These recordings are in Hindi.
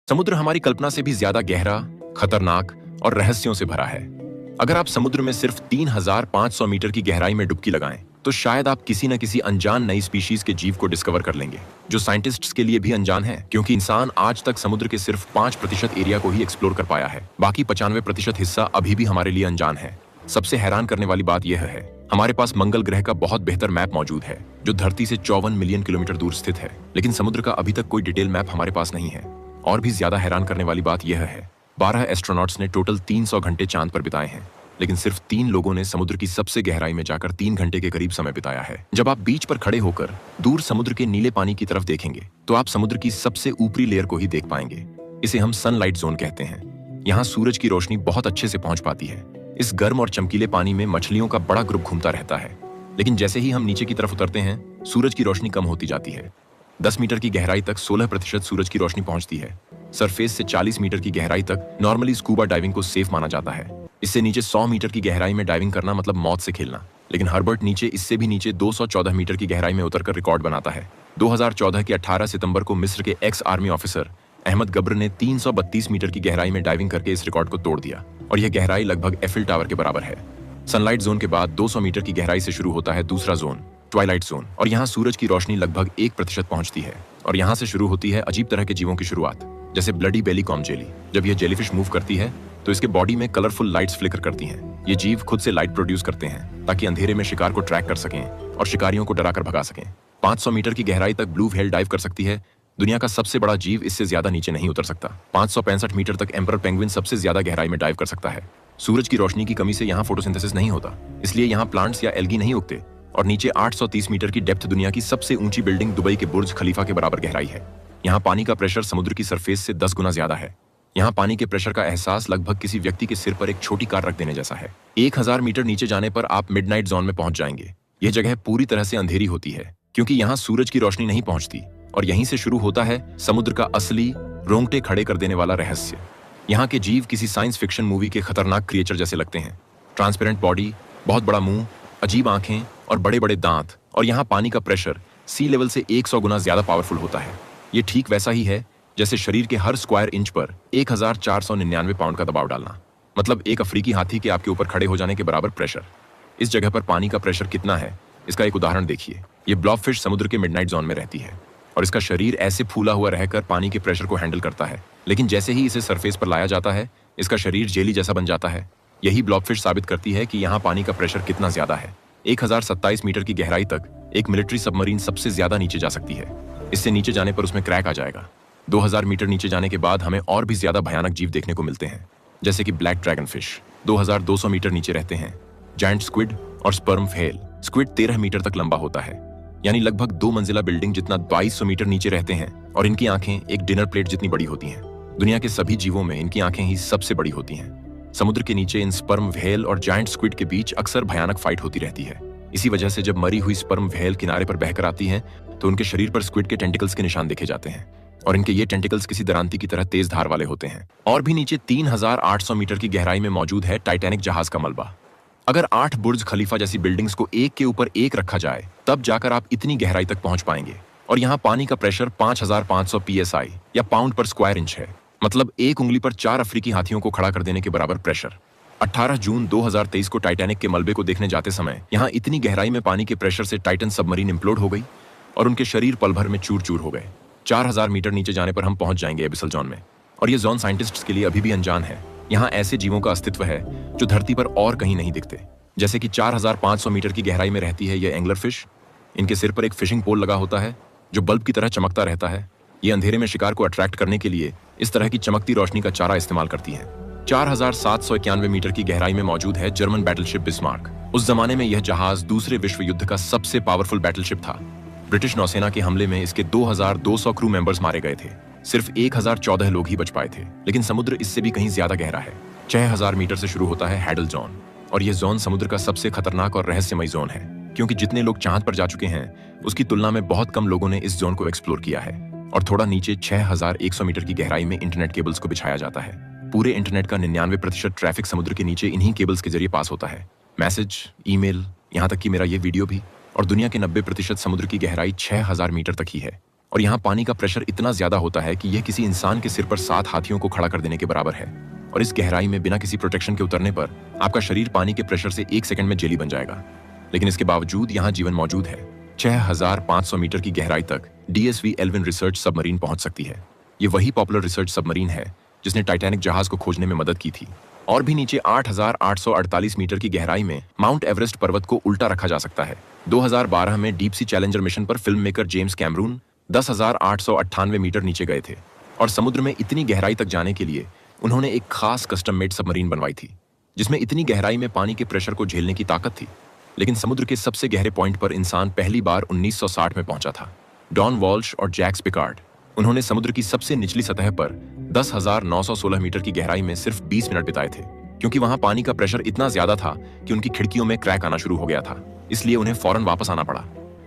समुद्र हमारी कल्पना से भी ज्यादा गहरा, खतरनाक और रहस्यों से भरा है। अगर आप समुद्र में सिर्फ 3,500 मीटर की गहराई में डुबकी लगाएं, तो शायद आप किसी न किसी अनजान नई स्पीशीज के जीव को डिस्कवर कर लेंगे, जो साइंटिस्ट्स के लिए भी अनजान है, क्योंकि इंसान आज तक समुद्र के सिर्फ 5% एरिया को ही एक्सप्लोर कर पाया है। बाकी 95% हिस्सा अभी भी हमारे लिए अनजान है। सबसे हैरान करने वाली बात यह है, हमारे पास मंगल ग्रह का बहुत बेहतर मैप मौजूद है, जो धरती से 54 मिलियन किलोमीटर दूर स्थित है, लेकिन समुद्र का अभी तक कोई डिटेल मैप हमारे पास नहीं है। और भी ज्यादा हैरान करने वाली बात यह है, 12 एस्ट्रोनॉट्स ने टोटल 300 घंटे चांद पर बिताए हैं, लेकिन सिर्फ 3 लोगों ने समुद्र की सबसे गहराई में जाकर 3 घंटे के करीब समय बिताया है। जब आप बीच पर खड़े होकर दूर समुद्र के नीले पानी की तरफ देखेंगे, तो आप समुद्र की सबसे ऊपरी लेयर को ही देख पाएंगे। इसे हम सनलाइट जोन कहते हैं। यहाँ सूरज की रोशनी बहुत अच्छे से पहुंच पाती है। इस गर्म और चमकीले पानी में मछलियों का बड़ा ग्रुप घूमता रहता है, लेकिन जैसे ही हम नीचे की तरफ उतरते हैं, सूरज की रोशनी कम होती जाती है। 10 मीटर की गहराई तक 16% सूरज की रोशनी पहुंचती है। सरफेस से 40 मीटर की गहराई तक नॉर्मली स्कूबा डाइविंग को सेफ माना जाता है। इससे नीचे 100 मीटर की गहराई में डाइविंग करना मतलब मौत से खेलना। लेकिन हर्बर्ट नीचे इससे भी नीचे 214 मीटर की गहराई में उतरकर रिकॉर्ड बनाता है। 2014 के 18 सितंबर को मिस्र के एक्स आर्मी ऑफिसर अहमद गब्र ने 332 मीटर की गहराई में डाइविंग करके इस रिकॉर्ड को तोड़ दिया, और यह गहराई लगभग एफिल टावर के बराबर है। सनलाइट जोन के बाद 200 मीटर की गहराई से शुरू होता है दूसरा जोन, ट्वाइलाइट जोन, और यहाँ सूरज की रोशनी लगभग 1% पहुंचती है, और यहाँ से शुरू होती है अजीब तरह के जीवों की शुरुआत, जैसे ब्लडी बेली कॉम जेली। जब यह जेलीफिश मूव करती है, तो इसके बॉडी में कलरफुल लाइट्स फ्लिकर करती हैं। ये जीव खुद से लाइट प्रोड्यूस करते हैं, ताकि अंधेरे में शिकार को ट्रैक कर सकें और शिकारियों को डराकर भगा सकें। 500 मीटर की गहराई तक ब्लू व्हेल डाइव कर सकती है। दुनिया का सबसे बड़ा जीव इससे ज्यादा नीचे नहीं उतर सकता। 565 मीटर तक एम्परर पेंगुइन सबसे ज्यादा गहराई में डाइव कर सकता है। सूरज की रोशनी की कमी से यहाँ फोटोसिंथेसिस नहीं होता, इसलिए यहाँ प्लांट्स या एल्गी नहीं उगते। और नीचे 830 मीटर की डेप्थ दुनिया की सबसे ऊंची बिल्डिंग दुबई के बुर्ज खलीफा के बराबर गहराई है। यहाँ पानी का प्रेशर समुद्र की सरफेस से 10 गुना ज्यादा है। यहाँ पानी के प्रेशर का एहसास लगभग किसी व्यक्ति के सिर पर एक छोटी कार रख देने जैसा है। 1000 मीटर नीचे जाने पर आप मिडनाइट जोन में पहुंच जाएंगे। यह जगह पूरी तरह से अंधेरी होती है, क्योंकि यहाँ सूरज की रोशनी नहीं पहुंचती, और यहीं से शुरू होता है समुद्र का असली रोंगटे खड़े कर देने वाला रहस्य। यहाँ के जीव किसी साइंस फिक्शन मूवी के खतरनाक क्रिएचर जैसे लगते हैं। ट्रांसपेरेंट बॉडी, बहुत बड़ा मुंह, अजीब आंखें और बड़े बड़े दांत, और यहाँ पानी का प्रेशर सी लेवल से 100 गुना ज्यादा पावरफुल होता है। ये ठीक वैसा ही है जैसे शरीर के हर स्क्वायर इंच पर 1499 पाउंड का दबाव डालना, मतलब एक अफ्रीकी हाथी के आपके ऊपर खड़े हो जाने के बराबर प्रेशर। इस जगह पर पानी का प्रेशर कितना है, इसका एक उदाहरण देखिए। ये ब्लॉबफिश समुद्र के मिडनाइट जोन में रहती है, और इसका शरीर ऐसे फूला हुआ रहकर पानी के प्रेशर को हैंडल करता है, लेकिन जैसे ही इसे सरफेस पर लाया जाता है, इसका शरीर जेली जैसा बन जाता है। यही ब्लॉबफिश साबित करती है कि यहाँ पानी का प्रेशर कितना ज्यादा है। 1027 मीटर की गहराई तक एक मिलिट्री सबमरीन सबसे ज्यादा नीचे जा सकती है। इससे नीचे जाने पर उसमें क्रैक आ जाएगा। 2000 मीटर नीचे जाने के बाद हमें और भी ज्यादा भयानक जीव देखने को मिलते हैं, जैसे कि ब्लैक ड्रैगन फिश 2200 मीटर नीचे रहते हैं। जायंट स्क्विड और स्पर्म व्हेल। स्क्विड 13 मीटर तक लंबा होता है, यानी लगभग 2 मंजिला बिल्डिंग जितना 2200 मीटर नीचे रहते हैं, और इनकी आंखें एक डिनर प्लेट जितनी बड़ी होती हैं। दुनिया के सभी जीवों में इनकी आंखें ही सबसे बड़ी होती हैं। समुद्र के नीचे इन स्पर्म व्हेल और जायंट स्क्विड के बीच अक्सर भयानक फाइट होती रहती है। इसी वजह से जब मरी हुई स्पर्म व्हेल किनारे पर बहकर आती हैं, तो उनके शरीर पर स्क्विड के टेंटिकल्स के निशान देखे जाते हैं, और इनके ये टेंटिकल्स किसी दरांती की तरह तेज धार वाले होते हैं। और भी नीचे 3800 मीटर की गहराई में मौजूद है टाइटैनिक जहाज का मलबा। अगर 8 बुर्ज खलीफा जैसी बिल्डिंग्स को एक के ऊपर एक रखा जाए, तब जाकर आप इतनी गहराई तक पहुंच पाएंगे। और यहाँ पानी का प्रेशर 5500 PSI या पाउंड पर स्क्वायर इंच है, मतलब एक उंगली पर 4 अफ्रीकी हाथियों को खड़ा कर देने के बराबर प्रेशर। 18 जून 2023 को टाइटैनिक के मलबे को देखने जाते समय यहाँ इतनी गहराई में पानी के प्रेशर से टाइटन सबमरीन इम्प्लोड हो गई, और उनके शरीर पल भर में चूर चूर हो गए। 4000 मीटर नीचे जाने पर हम पहुंच जाएंगे एबिसल जोन में, और ये जोन साइंटिस्ट्स के लिए अभी भी अनजान है। यहाँ ऐसे जीवों का अस्तित्व है जो धरती पर और कहीं नहीं दिखते, जैसे कि 4500 मीटर की गहराई में रहती है ये एंगलर फिश। इनके सिर पर एक फिशिंग पोल लगा होता है, जो बल्ब की तरह चमकता रहता है। ये अंधेरे में शिकार को अट्रैक्ट करने के लिए इस तरह की चमकती रोशनी का चारा इस्तेमाल करती हैं। 4791 मीटर की गहराई में मौजूद है जर्मन बैटलशिप बिस्मार्क। उस जमाने में यह जहाज दूसरे विश्व युद्ध का सबसे पावरफुल बैटलशिप था। ब्रिटिश नौसेना के हमले में इसके 2200 क्रू मेंबर्स मारे गए थे। सिर्फ 1014 लोग ही बच पाए थे। लेकिन समुद्र इससे भी कहीं ज्यादा गहरा है। 6000 मीटर से शुरू होता है हैडल जोन, और यह जोन समुद्र का सबसे खतरनाक और रहस्यमय जोन है, क्योंकि जितने लोग चांद पर जा चुके हैं उसकी तुलना में बहुत कम लोगों ने इस जोन को एक्सप्लोर किया है। और थोड़ा नीचे 6100 मीटर की गहराई में इंटरनेट केबल्स को बिछाया जाता है। पूरे इंटरनेट का 99% ट्रैफिक समुद्र के नीचे इन्हीं केबल्स के जरिए पास होता है। मैसेज, ईमेल, यहाँ तक कि मेरा ये वीडियो भी। और दुनिया के 90% समुद्र की गहराई 6000 मीटर तक ही है। और यहाँ पानी का प्रेशर इतना ज्यादा होता है कि यह किसी इंसान के सिर पर 7 हाथियों को खड़ा कर देने के बराबर है। और इस गहराई में बिना किसी प्रोटेक्शन के उतरने पर आपका शरीर पानी के प्रेशर से 1 सेकंड में जेली बन जाएगा। लेकिन इसके बावजूद यहाँ जीवन मौजूद है। 6500 मीटर की गहराई तक DSV एल्विन रिसर्च सबमरीन पहुंच सकती है। ये वही पॉपुलर रिसर्च सबमरीन है जिसने टाइटैनिक जहाज को खोजने में मदद की थी। और भी नीचे 8848 मीटर की गहराई में माउंट एवरेस्ट पर्वत को उल्टा रखा जा सकता है। 2012 में डीप सी चैलेंजर मिशन पर film maker James Cameron 10,898 metre नीचे गए थे और समुद्र में इतनी गहराई तक जाने के लिए उन्होंने एक खास कस्टम मेड सबमरीन बनवाई थी जिसमें इतनी गहराई में पानी के प्रेशर को झेलने की ताकत थी। लेकिन समुद्र के सबसे गहरे पॉइंट पर इंसान पहली बार 1960 में पहुंचा था। डॉन वॉल्श और जैक्स पिकार्ड, उन्होंने समुद्र की सबसे निचली सतह पर 10,916 मीटर की गहराई में सिर्फ 20 मिनट बिताए थे, क्योंकि वहां पानी का प्रेशर इतना ज्यादा था कि उनकी खिड़कियों में क्रैक आना शुरू हो गया था। इसलिए उन्हें फौरन वापस आना पड़ा।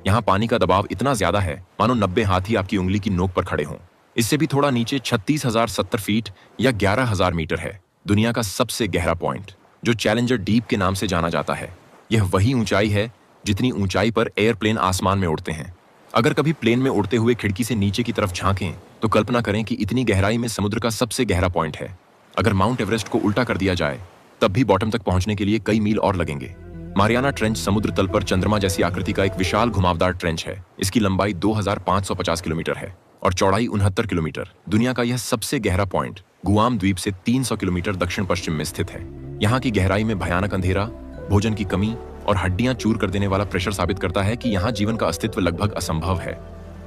यहाँ पानी का दबाव इतना ज्यादा है मानो 90 हाथी आपकी उंगली की नोक पर खड़े हों। इससे भी थोड़ा नीचे 36,070 फीट या 11,000 मीटर है दुनिया का सबसे गहरा पॉइंट, जो चैलेंजर डीप के नाम से जाना जाता है। यह वही ऊंचाई है जितनी ऊंचाई पर एयरप्लेन आसमान में उड़ते हैं। अगर कभी प्लेन में उड़ते हुए खिड़की से नीचे की तरफ झांकें तो कल्पना करें कि इतनी गहराई में समुद्र का सबसे गहरा पॉइंट है। अगर माउंट एवरेस्ट को उल्टा कर दिया जाए तब भी बॉटम तक पहुंचने के लिए कई मील और लगेंगे। मारियाना ट्रेंच समुद्र तल पर चंद्रमा जैसी आकृति का एक विशाल घुमावदार ट्रेंच है। इसकी लंबाई 2550 किलोमीटर है और चौड़ाई 69 किलोमीटर। दुनिया का यह सबसे गहरा पॉइंट गुआम द्वीप से 300 किलोमीटर दक्षिण पश्चिम में स्थित है। यहाँ की गहराई में भयानक अंधेरा, भोजन की कमी और हड्डियां चूर कर देने वाला प्रेशर साबित करता है कि यहाँ जीवन का अस्तित्व लगभग असंभव है।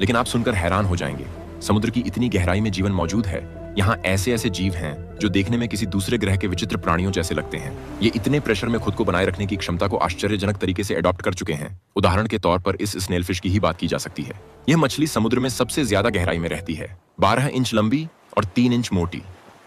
लेकिन आप सुनकर हैरान हो जाएंगे, समुद्र की इतनी गहराई में जीवन मौजूद है। यहाँ ऐसे ऐसे जीव हैं जो देखने में किसी दूसरे ग्रह के विचित्र प्राणियों जैसे लगते हैं। ये इतने प्रेशर में खुद को बनाए रखने की क्षमता को आश्चर्यजनक तरीके से अडॉप्ट कर चुके हैं। उदाहरण के तौर पर इस स्नेलफिश की ही बात की जा सकती है। यह मछली समुद्र में सबसे ज्यादा गहराई में रहती है, 12 इंच लंबी और 3 इंच मोटी।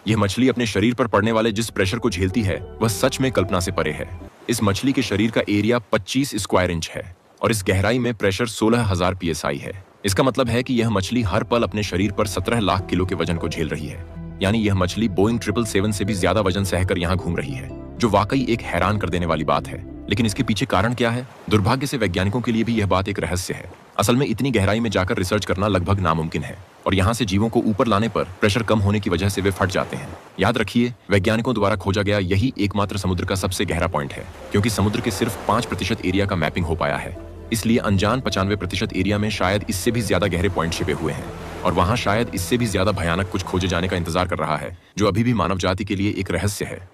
यह मछली अपने शरीर पर पड़ने वाले जिस प्रेशर को झेलती है वह सच में कल्पना से परे है। इस मछली के शरीर का एरिया 25 स्क्वायर इंच है और इस गहराई में प्रेशर 16,000 PSI है। इसका मतलब है कि यह मछली हर पल अपने शरीर पर 17 लाख किलो के वजन को झेल रही है। यानी यह मछली बोइंग 777 से भी ज्यादा वजन सहकर यहाँ घूम रही है, जो वाकई एक हैरान कर देने वाली बात है। लेकिन इसके पीछे कारण क्या है? दुर्भाग्य से वैज्ञानिकों के लिए भी यह बात एक रहस्य है। असल में इतनी गहराई में जाकर रिसर्च करना लगभग नामुमकिन है और यहाँ से जीवों को ऊपर लाने पर प्रेशर कम होने की वजह से वे फट जाते हैं। याद रखिए, वैज्ञानिकों द्वारा खोजा गया यही एकमात्र समुद्र का सबसे गहरा पॉइंट है, क्योंकि समुद्र के सिर्फ 5% एरिया का मैपिंग हो पाया है। इसलिए अनजान 95% एरिया में शायद इससे भी ज्यादा गहरे पॉइंट छिपे हुए हैं और वहां शायद इससे भी ज्यादा भयानक कुछ खोजे जाने का इंतजार कर रहा है, जो अभी भी मानव जाति के लिए एक रहस्य है।